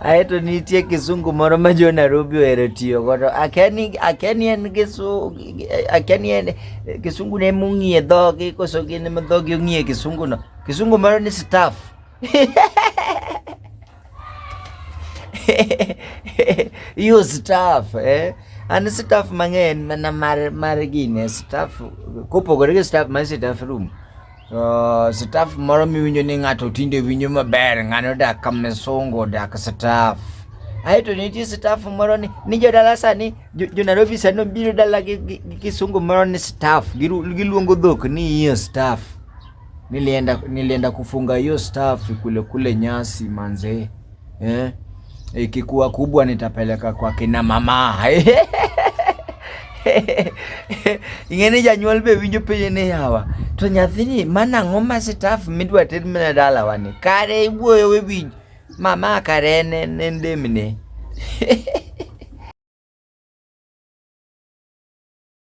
Aeto nitie kisungu moro ma Jonarobi ohero tiyo godo. Akiani en kisungu ne mong'iye dhogi koso gin ma dhogi ong'iye kisungu no. Kisungu moro ni staff. Hiyo staff, an staff mang'eny mana mar gine staff kopogore gi staff mar staff room. Staff moro miwinjo ni ng'ato tinde winjo maber, ng'ano dak kama songo dak staff. Aeto nitie staff moro ni Jodala sani, Jonarobi sani obiro dala gi kisungu moro ni staff, giluongo dhok ni hiyo staff. Nilienda kufunga hiyo staff kule Nyasi manze. Ikikuwa kubwa nitapeleka kwa kina mama. Ingeni janyuol be winjo penjo ne yawa. To nyathini mana ng'oma staff midwa ted mena dala wani. Kare iwuoyo we winj. Mama kare en demne.